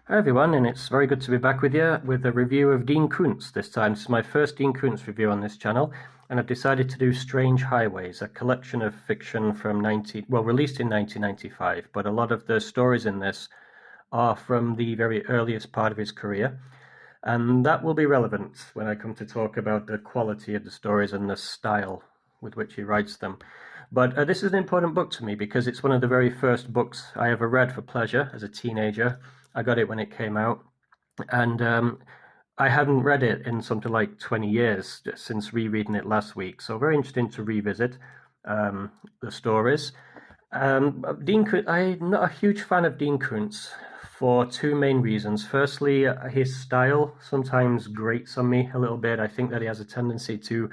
Hi everyone, and it's very good to be back with you with a review of Dean Koontz this time. This is my first Dean Koontz review on this channel, and I've decided to do Strange Highways, a collection of fiction from released in 1995, but a lot of the stories in this are from the very earliest part of his career, and that will be relevant when I come to talk about the quality of the stories and the style with which he writes them. But this is an important book to me because it's one of the very first books I ever read for pleasure as a teenager. I got it when it came out, and I hadn't read it in something like 20 years since rereading it last week. So very interesting to revisit the stories. Dean Koontz, I'm not a huge fan of Dean Koontz for two main reasons. Firstly, his style sometimes grates on me a little bit. I think that he has a tendency to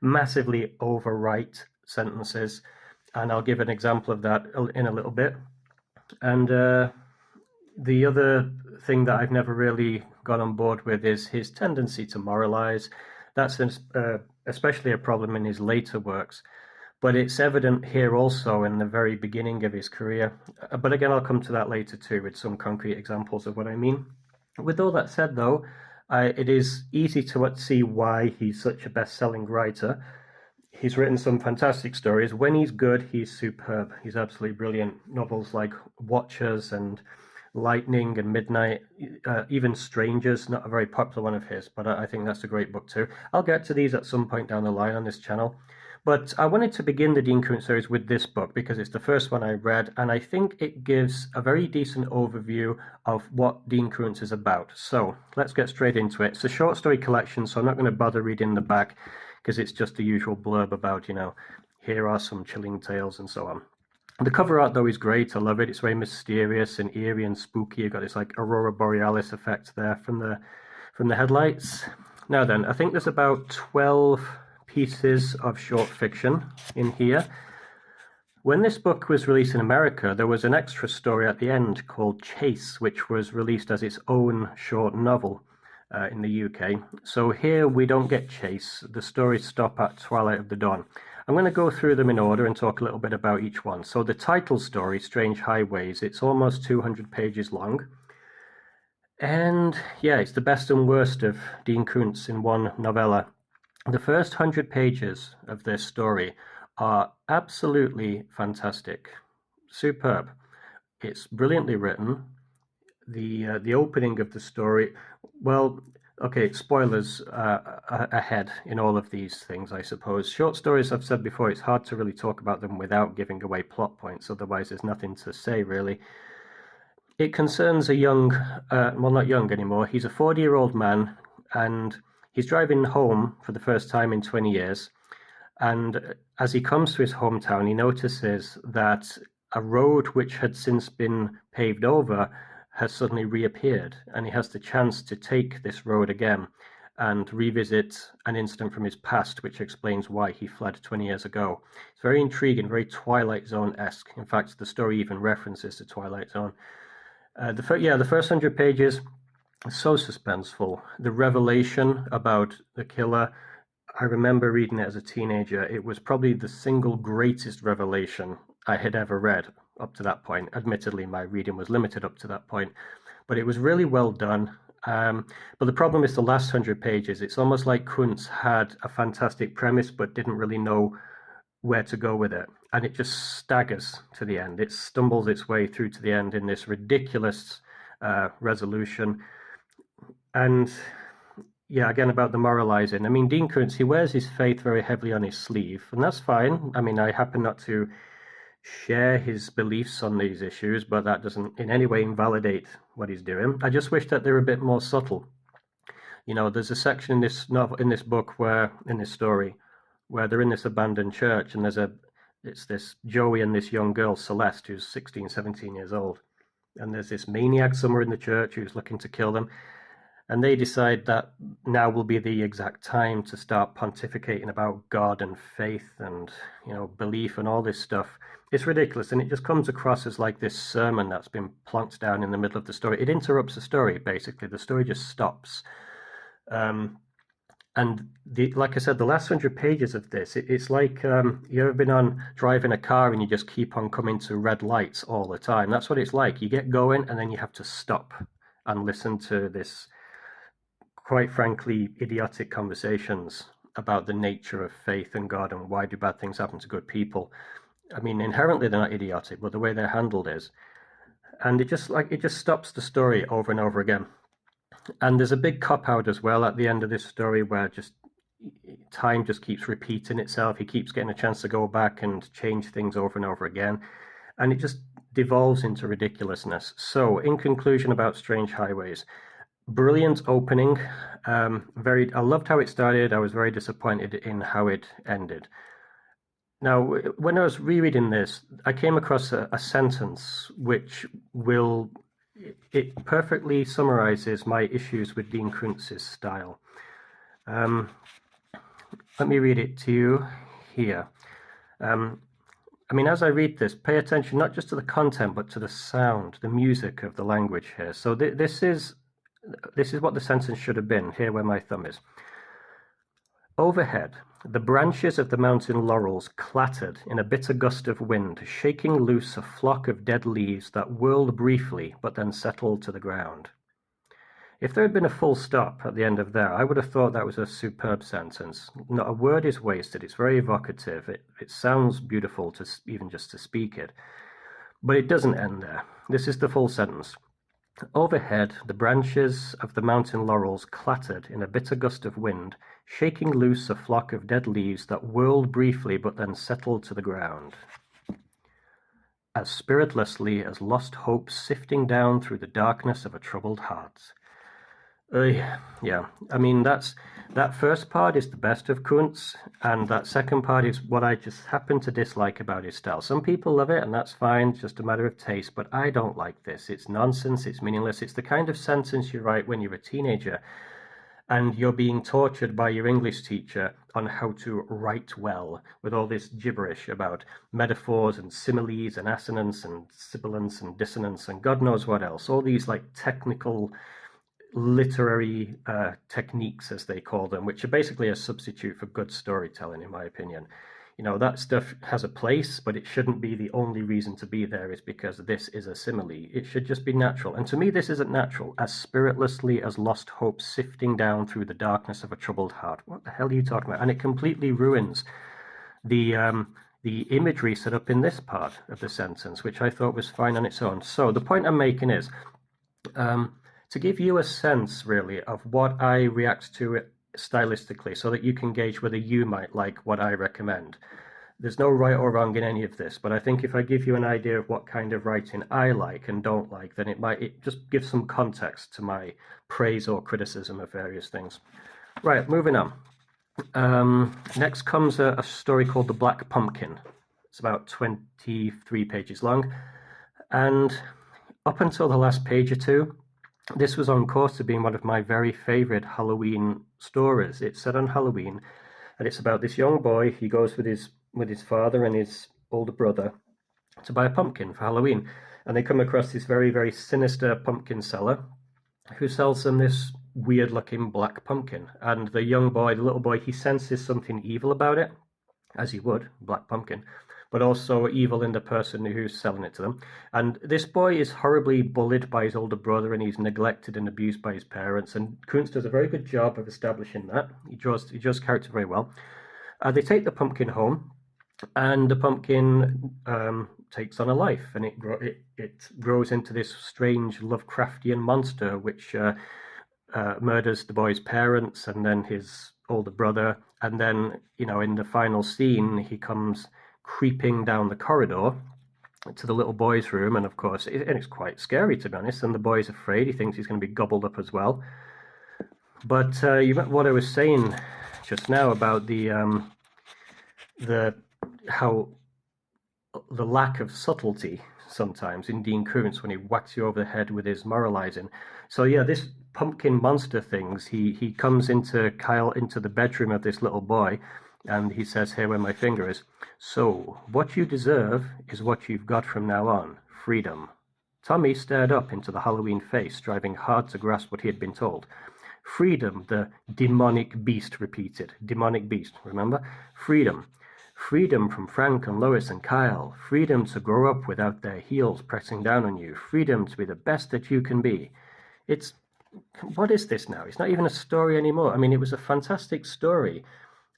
massively overwrite sentences, and I'll give an example of that in a little bit. And the other thing that I've never really got on board with is his tendency to moralize. That's especially a problem in his later works, but it's evident here also in the very beginning of his career. But again, I'll come to that later too with some concrete examples of what I mean. With all that said, though, it is easy to see why he's such a best-selling writer. He's written some fantastic stories. When he's good, he's superb. He's absolutely brilliant. Novels like Watchers and Lightning and Midnight, even Strangers, not a very popular one of his, but I think that's a great book too. I'll get to these at some point down the line on this channel. But I wanted to begin the Dean Koontz series with this book because it's the first one I read, and I think it gives a very decent overview of what Dean Koontz is about. So let's get straight into it. It's a short story collection, so I'm not going to bother reading the back because it's just the usual blurb about, here are some chilling tales and so on. The cover art, though, is great. I love it. It's very mysterious and eerie and spooky. You've got this like aurora borealis effect there from the headlights. Now then, I think there's about 12 pieces of short fiction in here. When this book was released in America, there was an extra story at the end called Chase, which was released as its own short novel in the UK. So here we don't get Chase. The stories stop at Twilight of the Dawn. I'm going to go through them in order and talk a little bit about each one. So the title story, Strange Highways, it's almost 200 pages long. And yeah, it's the best and worst of Dean Koontz in one novella. The first 100 pages of this story are absolutely fantastic. Superb. It's brilliantly written. The opening of the story, well, okay, spoilers ahead in all of these things, I suppose. Short stories, I've said before, it's hard to really talk about them without giving away plot points, otherwise there's nothing to say, really. It concerns a young, well, not young anymore, he's a 40-year-old man, and he's driving home for the first time in 20 years, and as he comes to his hometown, he notices that a road which had since been paved over has suddenly reappeared, and he has the chance to take this road again and revisit an incident from his past which explains why he fled 20 years ago. It's very intriguing, very Twilight Zone-esque. In fact, the story even references the Twilight Zone. The first 100 pages are so suspenseful. The revelation about the killer, I remember reading it as a teenager. It was probably the single greatest revelation I had ever read up to that point. Admittedly, my reading was limited up to that point, but it was really well done. But the problem is the last 100 pages. It's almost like Koontz had a fantastic premise, but didn't really know where to go with it. And it just staggers to the end. It stumbles its way through to the end in this ridiculous resolution. And yeah, again, about the moralizing. I mean, Dean Koontz, he wears his faith very heavily on his sleeve, and that's fine. I mean, I happen not to share his beliefs on these issues, but that doesn't in any way invalidate what he's doing. I just wish that they're a bit more subtle. There's a section in this novel, in this book, in this story, where they're in this abandoned church, and it's this Joey and this young girl, Celeste, who's 16, 17 years old, and there's this maniac somewhere in the church who's looking to kill them. And they decide that now will be the exact time to start pontificating about God and faith and, belief and all this stuff. It's ridiculous, and it just comes across as like this sermon that's been plonked down in the middle of the story. It interrupts the story, basically. The story just stops. And like I said, the last 100 pages of this, it's like you ever been driving a car and you just keep on coming to red lights all the time. That's what it's like. You get going and then you have to stop. and listen to this, quite frankly, idiotic conversations about the nature of faith and God and why do bad things happen to good people. I mean, inherently they're not idiotic, but the way they're handled is. And it just stops the story over and over again. And there's a big cop out as well at the end of this story where just time just keeps repeating itself. He keeps getting a chance to go back and change things over and over again. And it just devolves into ridiculousness. So, in conclusion about Strange Highways, brilliant opening. I loved how it started. I was very disappointed in how it ended. Now, when I was rereading this, I came across a sentence which it perfectly summarizes my issues with Dean Koontz's style. Let me read it to you here. I mean, as I read this, pay attention not just to the content, but to the sound, the music of the language here. So this is what the sentence should have been, here where my thumb is. Overhead, the branches of the mountain laurels clattered in a bitter gust of wind, shaking loose a flock of dead leaves that whirled briefly, but then settled to the ground. If there had been a full stop at the end of there, I would have thought that was a superb sentence. Not a word is wasted. It's very evocative. It sounds beautiful to even just to speak it. But it doesn't end there. This is the full sentence. Overhead, the branches of the mountain laurels clattered in a bitter gust of wind, shaking loose a flock of dead leaves that whirled briefly but then settled to the ground. As spiritlessly as lost hopes sifting down through the darkness of a troubled heart. Yeah, I mean, that first part is the best of Koontz, and that second part is what I just happen to dislike about his style. Some people love it, and that's fine, it's just a matter of taste, but I don't like this. It's nonsense, it's meaningless, it's the kind of sentence you write when you're a teenager, and you're being tortured by your English teacher on how to write well, with all this gibberish about metaphors and similes and assonance and sibilance and dissonance and God knows what else. All these like technical literary techniques, as they call them, which are basically a substitute for good storytelling, in my opinion. You know, that stuff has a place, but it shouldn't be the only reason to be there is because this is a simile. It should just be natural. And to me, this isn't natural. As spiritlessly as lost hope sifting down through the darkness of a troubled heart. What the hell are you talking about? And it completely ruins the imagery set up in this part of the sentence, which I thought was fine on its own. So the point I'm making is, to give you a sense, really, of what I react to it stylistically so that you can gauge whether you might like what I recommend. There's no right or wrong in any of this, but I think if I give you an idea of what kind of writing I like and don't like, then it just gives some context to my praise or criticism of various things. Right, moving on. Next comes a story called The Black Pumpkin. It's about 23 pages long, and up until the last page or two, this was on course to being one of my very favorite Halloween stories. It's set on Halloween, and it's about this young boy. He goes with his father and his older brother to buy a pumpkin for Halloween, and they come across this very, very sinister pumpkin seller who sells them this weird-looking black pumpkin. And the little boy, he senses something evil about it, as he would, black pumpkin, but also evil in the person who's selling it to them. And this boy is horribly bullied by his older brother, and he's neglected and abused by his parents. And Koontz does a very good job of establishing that. He draws character very well. They take the pumpkin home, and the pumpkin takes on a life, and it grows into this strange Lovecraftian monster, which murders the boy's parents and then his older brother. And then, you know, in the final scene, he comes creeping down the corridor to the little boy's room, and of course it's quite scary, to be honest, and the boy's afraid. He thinks he's going to be gobbled up as well. But what I was saying just now about the lack of subtlety sometimes in Dean Koontz when he whacks you over the head with his moralizing. So yeah, this pumpkin monster things, he comes into the bedroom of this little boy, and he says, "Here where my finger is. So, what you deserve is what you've got from now on, freedom." Tommy stared up into the Halloween face, striving hard to grasp what he had been told. "Freedom," the demonic beast repeated. Demonic beast, remember? "Freedom. Freedom from Frank and Lois and Kyle. Freedom to grow up without their heels pressing down on you. Freedom to be the best that you can be. It's, what is this now? It's not even a story anymore. I mean, it was a fantastic story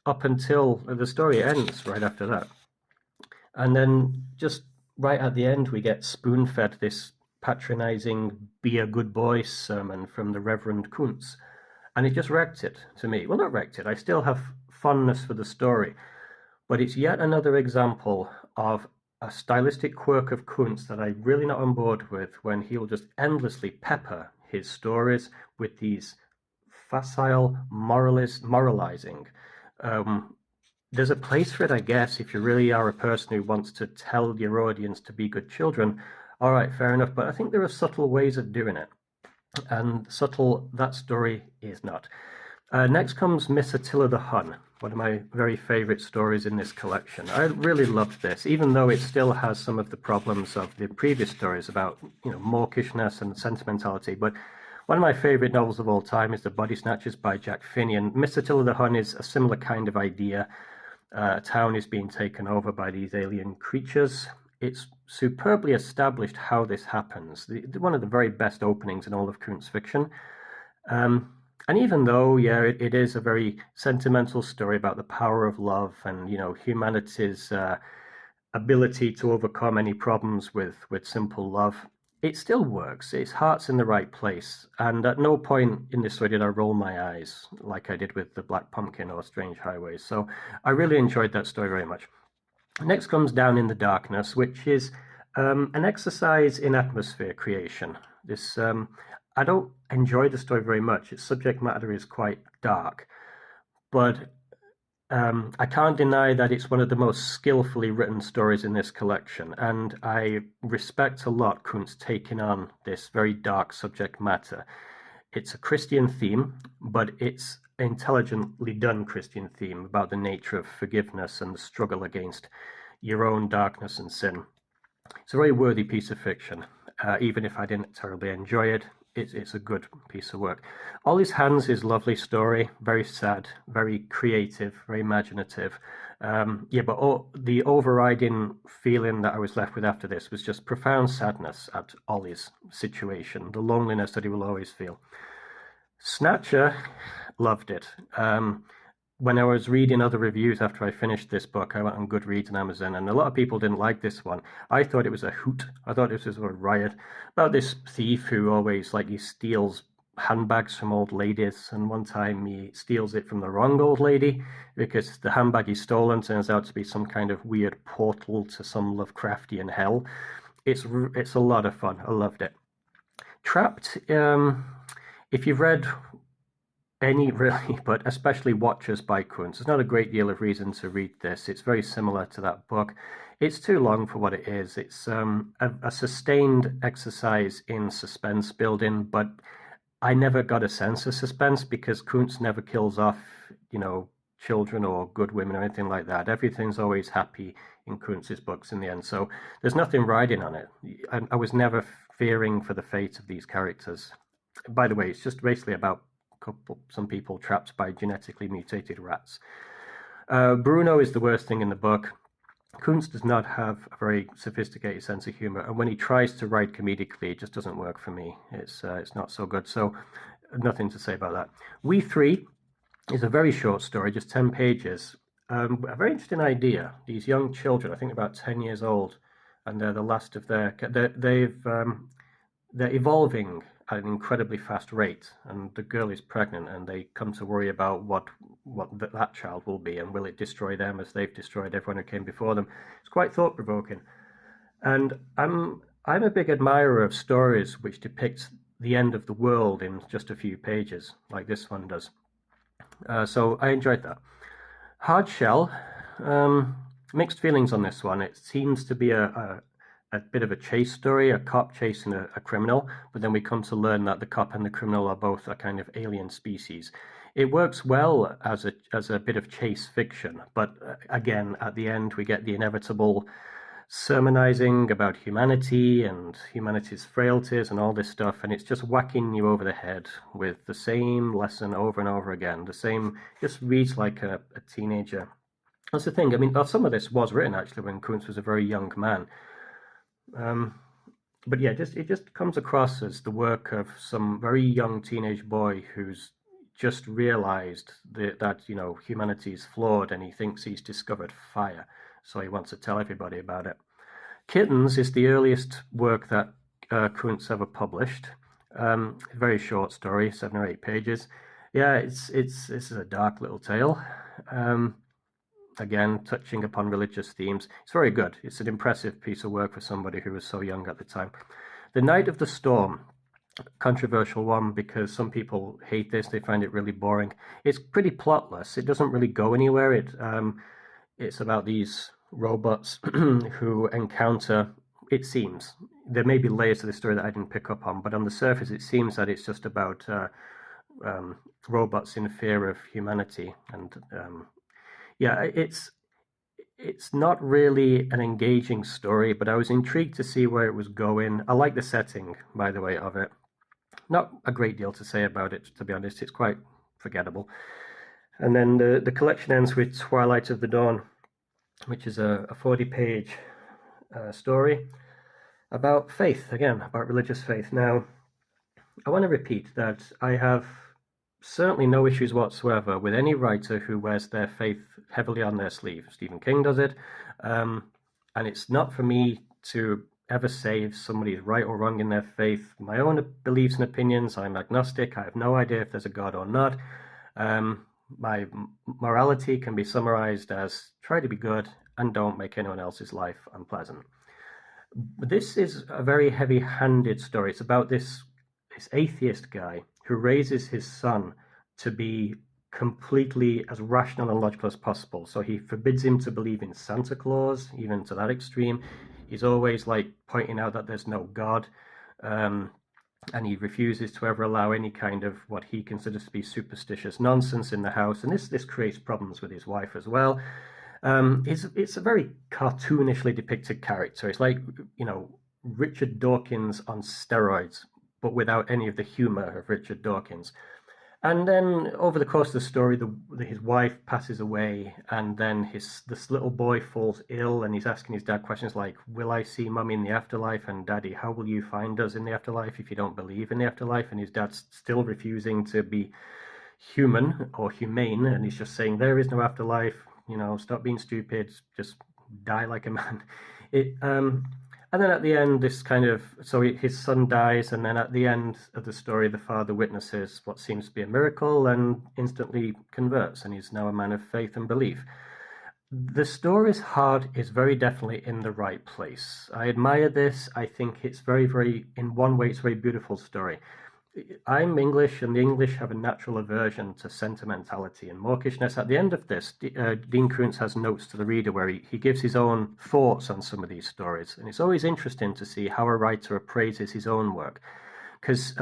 up until the story ends right after that. And then just right at the end, we get spoon-fed this patronizing "be a good boy" sermon from the Reverend Koontz. And it just wrecked it to me. Well, not wrecked it. I still have fondness for the story, but it's yet another example of a stylistic quirk of Koontz that I'm really not on board with, when he'll just endlessly pepper his stories with these facile moralizing. Um, there's a place for it, I guess, if you really are a person who wants to tell your audience to be good children. All right, fair enough. But I think there are subtle ways of doing it, and subtle that story is not. Next comes Miss Attila the Hun, one of my very favorite stories in this collection. I really loved this, even though it still has some of the problems of the previous stories about, mawkishness and sentimentality. But one of my favorite novels of all time is The Body Snatchers by Jack Finney, and Miss Attila the Hun is a similar kind of idea. A town is being taken over by these alien creatures. It's superbly established how this happens. One of the very best openings in all of Koontz fiction. And even though, yeah, it is a very sentimental story about the power of love and, humanity's ability to overcome any problems with simple love, it still works. Its heart's in the right place. And at no point in this story did I roll my eyes like I did with The Black Pumpkin or Strange Highways. So I really enjoyed that story very much. Next comes Down in the Darkness, which is an exercise in atmosphere creation. This I don't enjoy the story very much. Its subject matter is quite dark, but I can't deny that it's one of the most skillfully written stories in this collection, and I respect a lot Koontz taking on this very dark subject matter. It's a Christian theme, but it's intelligently done Christian theme about the nature of forgiveness and the struggle against your own darkness and sin. It's a very worthy piece of fiction. Even if I didn't terribly enjoy it, it's a good piece of work. All His Hands is a lovely story, very sad, very creative, very imaginative. But the overriding feeling that I was left with after this was just profound sadness at Ollie's situation, the loneliness that he will always feel. Snatcher, loved it. When I was reading other reviews after I finished this book, I went on Goodreads and Amazon, and a lot of people didn't like this one. I thought it was a hoot. I thought it was a riot about this thief who always, he steals handbags from old ladies, and one time he steals it from the wrong old lady because the handbag he's stolen turns out to be some kind of weird portal to some Lovecraftian hell. It's a lot of fun. I loved it. Trapped, if you've read any really, but especially Watchers by Koontz, there's not a great deal of reason to read this. It's very similar to that book. It's too long for what it is. It's a sustained exercise in suspense building, but I never got a sense of suspense because Koontz never kills off, children or good women or anything like that. Everything's always happy in Koontz's books in the end. So there's nothing riding on it. I was never fearing for the fate of these characters. By the way, it's just basically about some people trapped by genetically mutated rats. Bruno is the worst thing in the book. Koontz does not have a very sophisticated sense of humor, and when he tries to write comedically, it just doesn't work for me. It's not so good. So nothing to say about that. We Three is a very short story, just 10 pages. A very interesting idea. These young children, I think about 10 years old, and they're the last of they're evolving at an incredibly fast rate, and the girl is pregnant, and they come to worry about what that child will be, and will it destroy them as they've destroyed everyone who came before them. It's quite thought-provoking, and I'm a big admirer of stories which depict the end of the world in just a few pages, like this one does. So I enjoyed that. Hard Shell, mixed feelings on this one. It seems to be a bit of a chase story, a cop chasing a criminal, but then we come to learn that the cop and the criminal are both a kind of alien species. It works well as a bit of chase fiction, but again, at the end, we get the inevitable sermonizing about humanity and humanity's frailties and all this stuff, and it's just whacking you over the head with the same lesson over and over again. The same, just reads like a teenager. That's the thing. I mean, some of this was written actually when Koontz was a very young man. but yeah, it just comes across as the work of some very young teenage boy who's just realized that humanity is flawed, and he thinks he's discovered fire, so he wants to tell everybody about it. Kittens is the earliest work that Koontz ever published. A very short story, 7 or 8 pages. Yeah, it's this is a dark little tale. Um, Again, touching upon religious themes. It's very good. It's an impressive piece of work for somebody who was so young at the time. The Night of the Storm, controversial one because some people hate this. They find it really boring. It's pretty plotless. It doesn't really go anywhere. It's about these robots who encounter. It seems there may be layers to the story that I didn't pick up on, but on the surface, it seems that it's just about robots in fear of humanity, and yeah, it's not really an engaging story, but I was intrigued to see where it was going. I like the setting, by the way, of it. Not a great deal to say about it, to be honest. It's quite forgettable. And then the collection ends with Twilight of the Dawn, which is a 40-page story about faith, again, about religious faith. Now, I want to repeat that I have certainly no issues whatsoever with any writer who wears their faith heavily on their sleeve. Stephen King does it, and it's not for me to ever say if somebody is right or wrong in their faith. My own beliefs and opinions, I'm agnostic. I have no idea if there's a God or not. My morality can be summarized as try to be good and don't make anyone else's life unpleasant. This is a very heavy-handed story. It's about this atheist guy who raises his son to be completely as rational and logical as possible. So he forbids him to believe in Santa Claus, even to that extreme. He's always like pointing out that there's no God, and he refuses to ever allow any kind of what he considers to be superstitious nonsense in the house. And this creates problems with his wife as well. It's a very cartoonishly depicted character. It's like, Richard Dawkins on steroids, but without any of the humor of Richard Dawkins. And then over the course of the story, his wife passes away, and then this little boy falls ill, and he's asking his dad questions like, "Will I see Mummy in the afterlife?" And "Daddy, how will you find us in the afterlife if you don't believe in the afterlife?" And his dad's still refusing to be human or humane, and he's just saying, "There is no afterlife. Stop being stupid. Just die like a man." And then at the end, his son dies, and then at the end of the story, the father witnesses what seems to be a miracle and instantly converts, and he's now a man of faith and belief. The story's heart is very definitely in the right place. I admire this. I think it's in one way, it's a very beautiful story. I'm English, and the English have a natural aversion to sentimentality and mawkishness. At the end of this, Dean Koontz has notes to the reader where he gives his own thoughts on some of these stories. And it's always interesting to see how a writer appraises his own work, because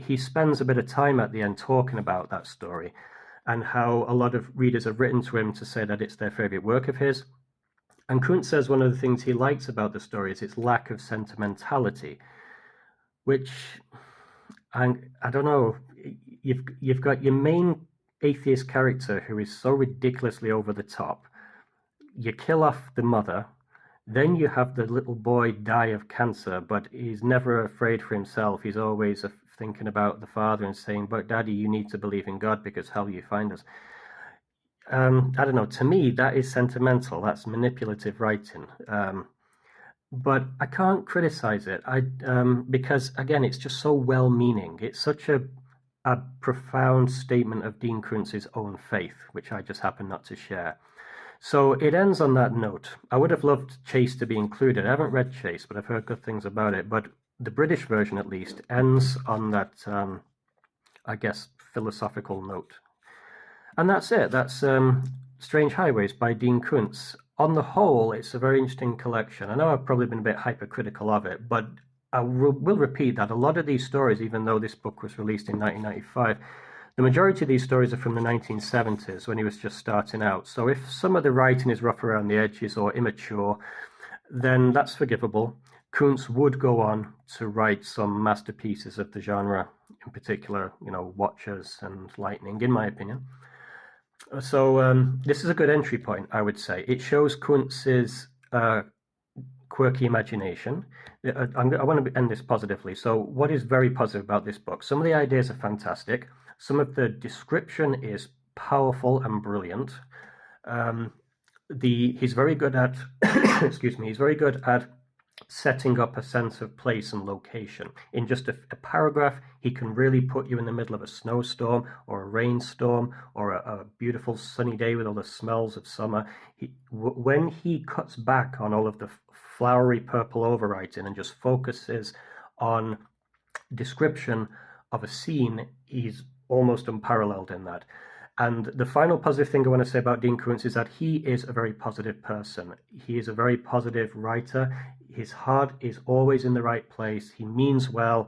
he spends a bit of time at the end talking about that story and how a lot of readers have written to him to say that it's their favorite work of his. And Koontz says one of the things he likes about the story is its lack of sentimentality, which... And I don't know, you've got your main atheist character who is so ridiculously over the top. You kill off the mother, then you have the little boy die of cancer, but he's never afraid for himself. He's always thinking about the father and saying, "But Daddy, you need to believe in God because how will you find us?" I don't know. To me, that is sentimental. That's manipulative writing. But I can't criticize it. Because again, it's just so well-meaning. It's such a profound statement of Dean Koontz's own faith, which I just happen not to share. So it ends on that note. I would have loved Chase to be included. I haven't read Chase, but I've heard good things about it. But the British version, at least, ends on that, I guess, philosophical note. And that's it. That's Strange Highways by Dean Koontz. On the whole, it's a very interesting collection. I know I've probably been a bit hypercritical of it, but I will repeat that a lot of these stories, even though this book was released in 1995, the majority of these stories are from the 1970s when he was just starting out. So if some of the writing is rough around the edges or immature, then that's forgivable. Koontz would go on to write some masterpieces of the genre, in particular, Watchers and Lightning, in my opinion. So this is a good entry point, I would say. It shows Koontz's quirky imagination. I want to end this positively. So what is very positive about this book? Some of the ideas are fantastic. Some of the description is powerful and brilliant. He's very good at excuse me, he's very good at setting up a sense of place and location. In just a paragraph, he can really put you in the middle of a snowstorm or a rainstorm or a beautiful sunny day with all the smells of summer. When he cuts back on all of the flowery purple overwriting and just focuses on description of a scene, he's almost unparalleled in that. And the final positive thing I want to say about Dean Koontz is that he is a very positive person. He is a very positive writer. His heart is always in the right place. He means well.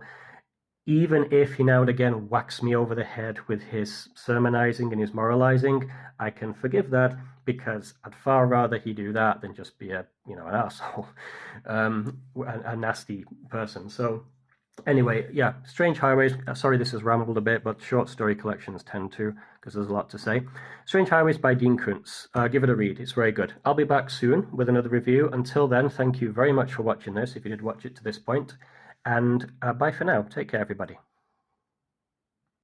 Even if he now and again whacks me over the head with his sermonizing and his moralizing, I can forgive that, because I'd far rather he do that than just be an asshole, a nasty person. So anyway, yeah, Strange Highways. Sorry this has rambled a bit, but short story collections tend to, because there's a lot to say. Strange Highways by Dean Koontz. Give it a read. It's very good. I'll be back soon with another review. Until then, thank you very much for watching this, if you did watch it to this point. And bye for now. Take care, everybody.